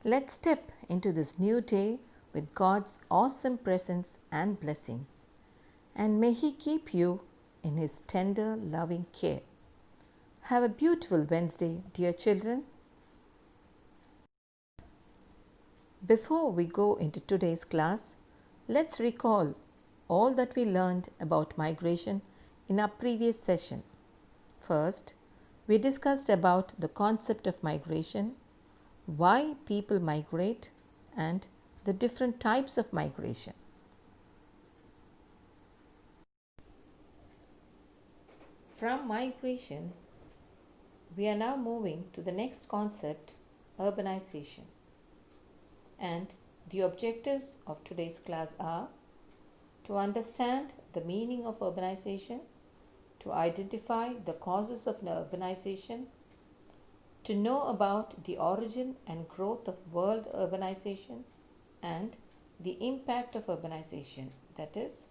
Let's step into this new day with God's awesome presence and blessings, and may He keep you in His tender, loving care. Have a beautiful Wednesday, dear children. Before we go into today's class, let's recall all that we learned about migration in our previous session. First, we discussed about the concept of migration, why people migrate, and the different types of migration. From migration, we are now moving to the next concept, urbanization. And the objectives of today's class are to understand the meaning of urbanization, to identify the causes of urbanization, to know about the origin and growth of world urbanization, and the impact of urbanization, that is,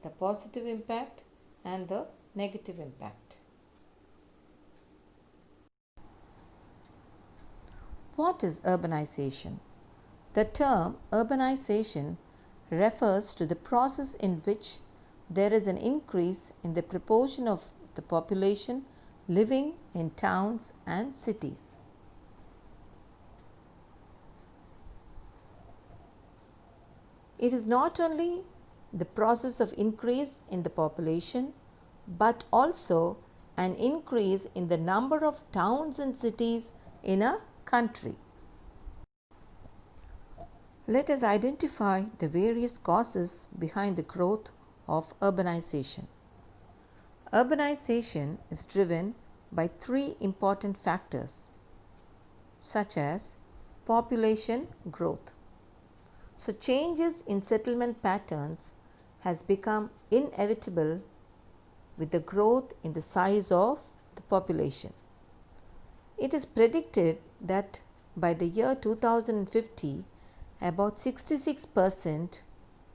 the positive impact and the negative impact. What is urbanization? The term urbanization refers to the process in which there is an increase in the proportion of the population living in towns and cities. It is not only the process of increase in the population, but also an increase in the number of towns and cities in a country. Let us identify the various causes behind the growth of urbanization. Urbanization is driven by three important factors, such as population growth. So, changes in settlement patterns has become inevitable with the growth in the size of the population. It is predicted that by the year 2050, about 66%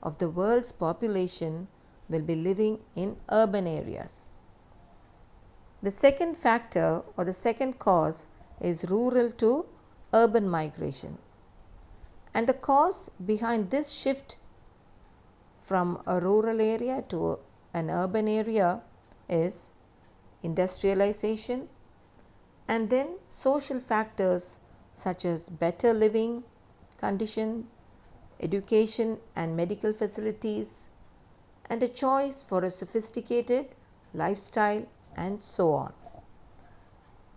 of the world's population will be living in urban areas. The second factor or the second cause is rural to urban migration. And the cause behind this shift from a rural area to an urban area is industrialization, and then social factors such as better living condition, education and medical facilities, and a choice for a sophisticated lifestyle, and so on.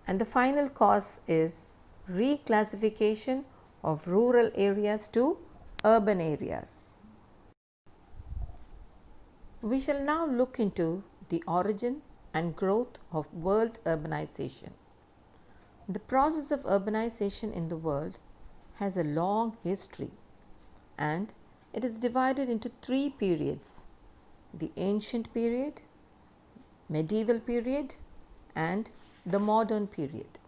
And the final cause is reclassification of rural areas to urban areas. We shall now look into the origin and growth of world urbanization. The process of urbanization in the world has a long history, and it is divided into three periods: the ancient period, medieval period, and the modern period.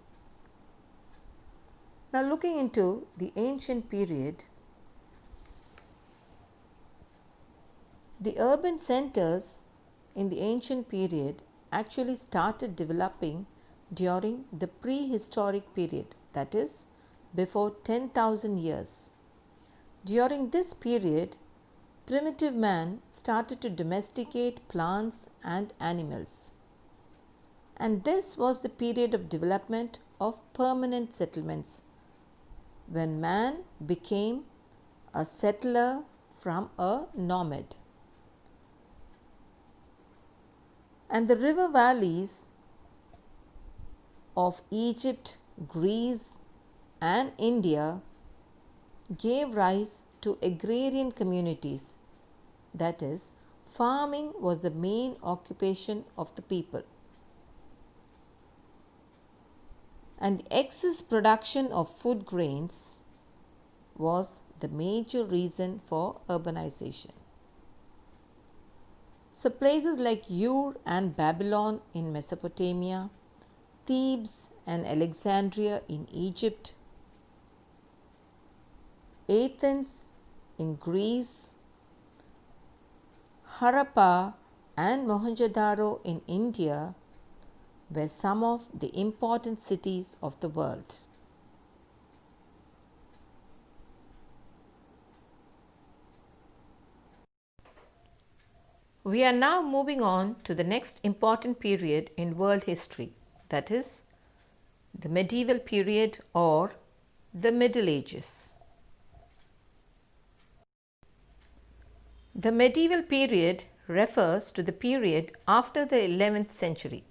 Now, looking into the ancient period, the urban centers in the ancient period actually started developing during the prehistoric period, that is, before 10,000 years. During this period, primitive man started to domesticate plants and animals. And this was the period of development of permanent settlements, when man became a settler from a nomad. And the river valleys of Egypt, Greece, and India gave rise to agrarian communities, that is, farming was the main occupation of the people. And the excess production of food grains was the major reason for urbanization. So, places like Ur and Babylon in Mesopotamia, Thebes and Alexandria in Egypt, Athens in Greece, Harappa and Mohenjo-daro in India were some of the important cities of the world. We are now moving on to the next important period in world history, that is, the medieval period or the Middle Ages. The medieval period refers to the period after the 11th century.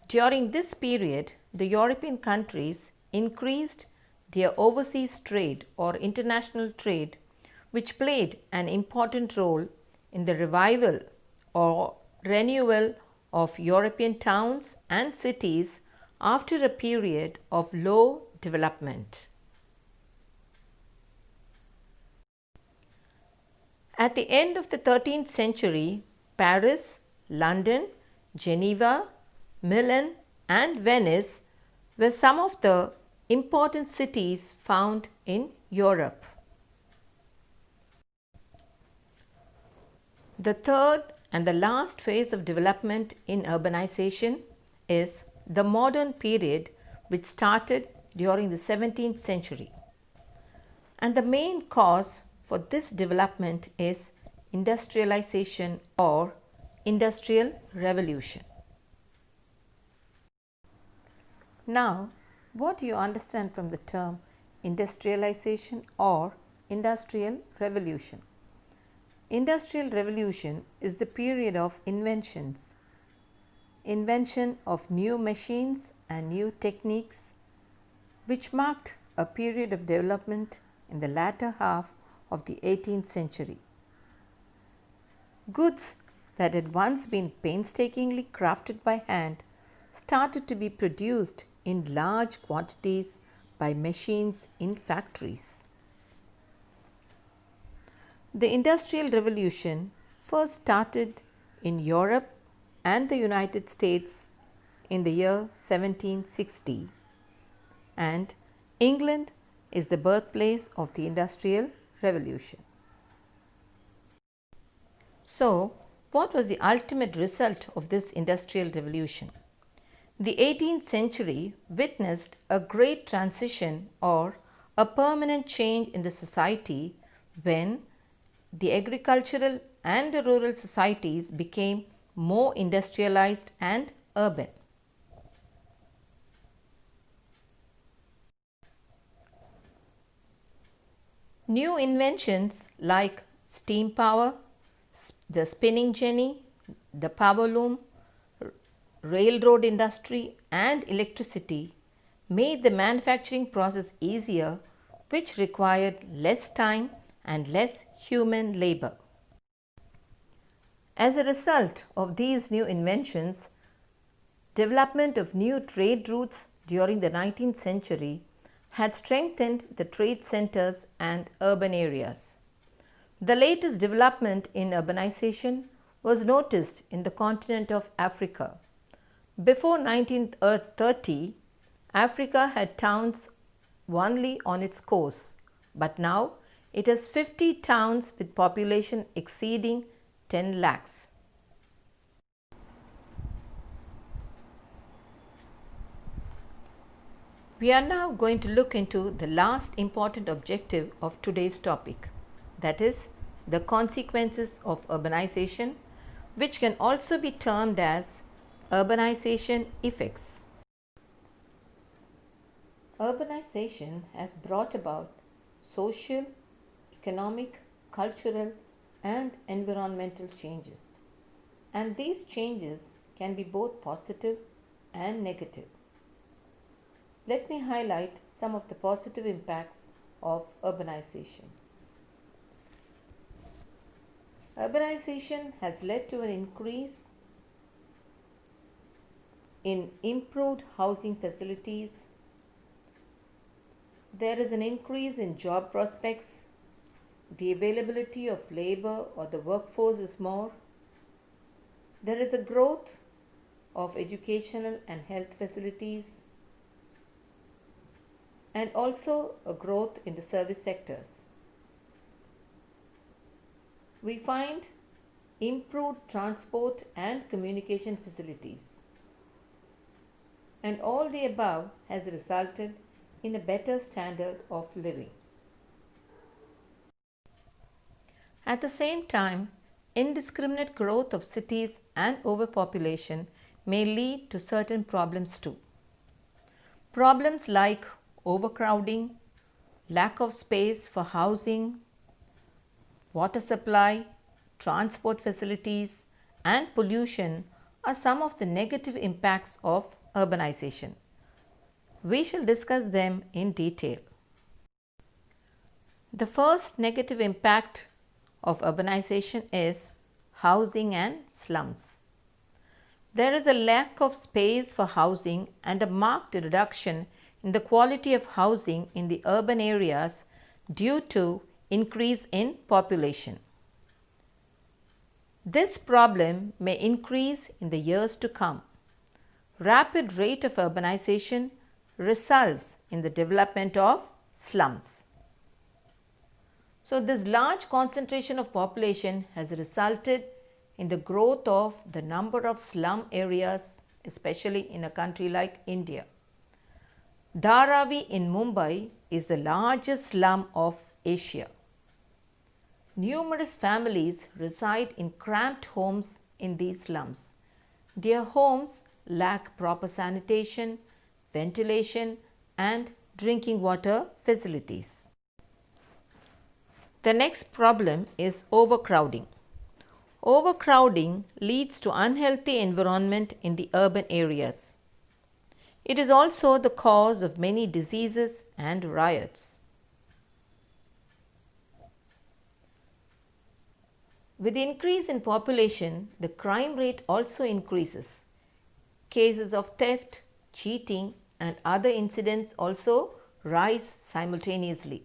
During this period, the European countries increased their overseas trade or international trade, which played an important role in the revival or renewal of European towns and cities after a period of low development. At the end of the 13th century, Paris, London, Geneva, Milan, and Venice were some of the important cities found in Europe. The third and the last phase of development in urbanization is the modern period, which started during the 17th century. And the main cause for this development is industrialization or industrial revolution. Now, what do you understand from the term industrialization or industrial revolution? Industrial revolution is the period of invention of new machines and new techniques, which marked a period of development in the latter half of the 18th century. Goods that had once been painstakingly crafted by hand started to be produced in large quantities by machines in factories. The Industrial Revolution first started in Europe and the United States in the year 1760, and England is the birthplace of the Industrial Revolution. So, what was the ultimate result of this Industrial Revolution? The 18th century witnessed a great transition or a permanent change in the society when the agricultural and the rural societies became more industrialized and urban. New inventions like steam power, the spinning jenny, the power loom, railroad industry, and electricity made the manufacturing process easier, which required less time and less human labor. As a result of these new inventions, development of new trade routes during the 19th century had strengthened the trade centers and urban areas. The latest development in urbanization was noticed in the continent of Africa. Before 1930, Africa had towns only on its coast, but now it has 50 towns with population exceeding 10 lakhs. We are now going to look into the last important objective of today's topic, that is, the consequences of urbanization, which can also be termed as urbanization effects. Urbanization has brought about social, economic, cultural, and environmental changes, and these changes can be both positive and negative. Let me highlight some of the positive impacts of urbanization. Urbanization has led to an increase in improved housing facilities. There is an increase in job prospects. The availability of labor or the workforce is more. There is a growth of educational and health facilities, and also a growth in the service sectors. We find improved transport and communication facilities, and all the above has resulted in a better standard of living. At the same time, indiscriminate growth of cities and overpopulation may lead to certain problems too. Problems like overcrowding, lack of space for housing, water supply, transport facilities, and pollution are some of the negative impacts of urbanization. We shall discuss them in detail. The first negative impact of urbanization is housing and slums. There is a lack of space for housing and a marked reduction in the quality of housing in the urban areas due to increase in population. This problem may increase in the years to come. Rapid rate of urbanization results in the development of slums. So, this large concentration of population has resulted in the growth of the number of slum areas, especially in a country like India. Dharavi in Mumbai is the largest slum of Asia. Numerous families reside in cramped homes in these slums. Their homes lack proper sanitation, ventilation, and drinking water facilities. The next problem is overcrowding. Overcrowding leads to unhealthy environment in the urban areas. It is also the cause of many diseases and riots. With the increase in population, the crime rate also increases. Cases of theft, cheating, and other incidents also rise simultaneously.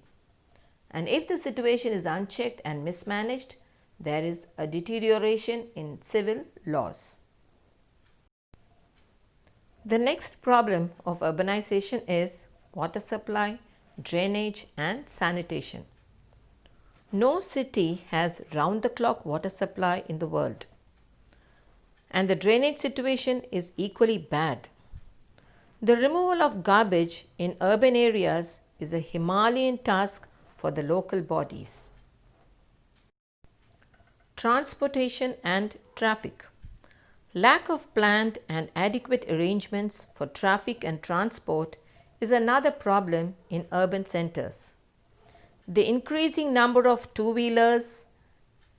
And if the situation is unchecked and mismanaged, there is a deterioration in civil laws. The next problem of urbanization is water supply, drainage, and sanitation. No city has round the clock water supply in the world, and the drainage situation is equally bad. The removal of garbage in urban areas is a Himalayan task for the local bodies. Transportation and traffic. Lack of planned and adequate arrangements for traffic and transport is another problem in urban centers. The increasing number of two-wheelers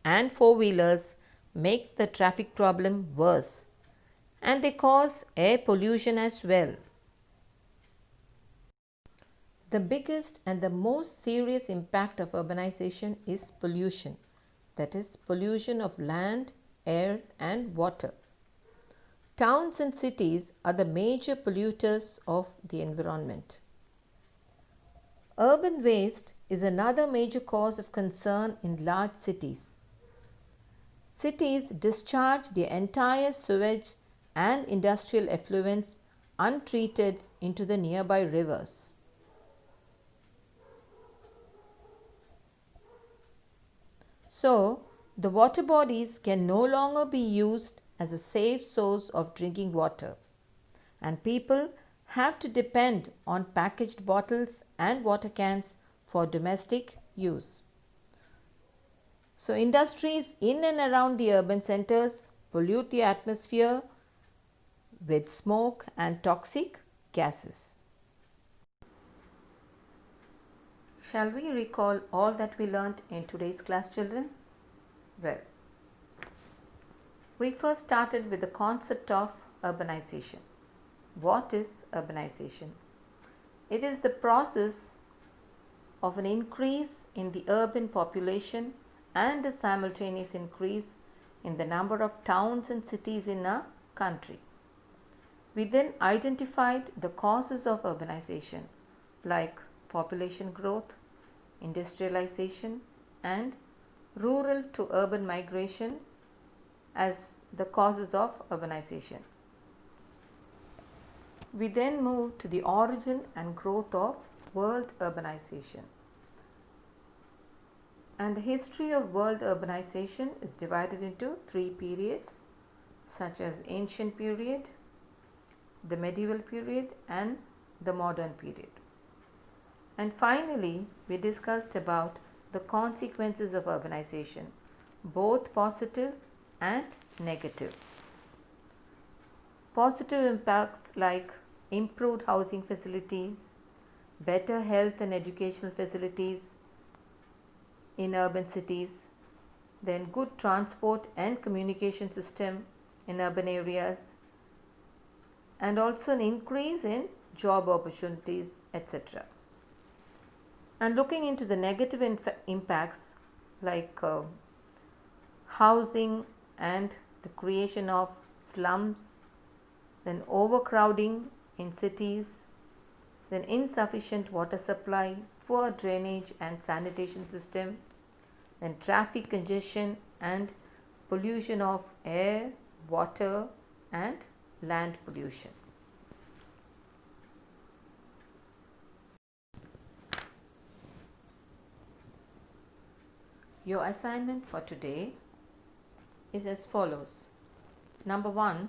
and four-wheelers make the traffic problem worse, and they cause air pollution as well. The biggest and the most serious impact of urbanization is pollution, that is, pollution of land, air, and water. Towns and cities are the major polluters of the environment. Urban waste is another major cause of concern in large cities. Cities discharge their entire sewage and industrial effluents untreated into the nearby rivers. So, the water bodies can no longer be used as a safe source of drinking water, and people have to depend on packaged bottles and water cans for domestic use. So, industries in and around the urban centers pollute the atmosphere with smoke and toxic gases. Shall we recall all that we learnt in today's class, children? Well, we first started with the concept of urbanization. What is urbanization? It is the process of an increase in the urban population and a simultaneous increase in the number of towns and cities in a country. We then identified the causes of urbanization like population growth, industrialization, and rural to urban migration as the causes of urbanization. We then moved to the origin and growth of world urbanization. And the history of world urbanization is divided into three periods, such as ancient period, the medieval period, and the modern period. And finally, we discussed about the consequences of urbanization, both positive and negative. Positive impacts like improved housing facilities, better health and educational facilities in urban cities, then good transport and communication system in urban areas, and also an increase in job opportunities, etc. And looking into the negative impacts like housing and the creation of slums, then overcrowding in cities, then insufficient water supply, poor drainage and sanitation system, then traffic congestion and pollution of air, water and land pollution. Your assignment for today is as follows. Number 1,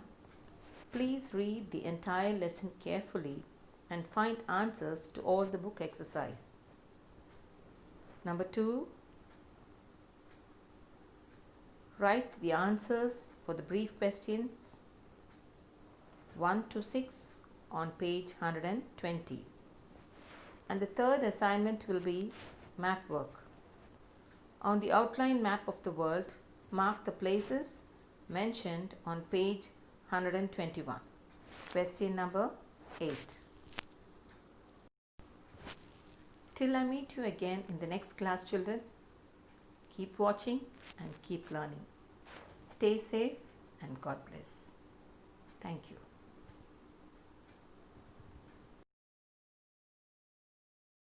please read the entire lesson carefully and find answers to all the book exercise. Number 2, write the answers for the brief questions 1 to 6 on page 120. And the third assignment will be map work. On the outline map of the world, mark the places mentioned on page 121. Question number 8. Till I meet you again in the next class, children, keep watching and keep learning. Stay safe and God bless. Thank you.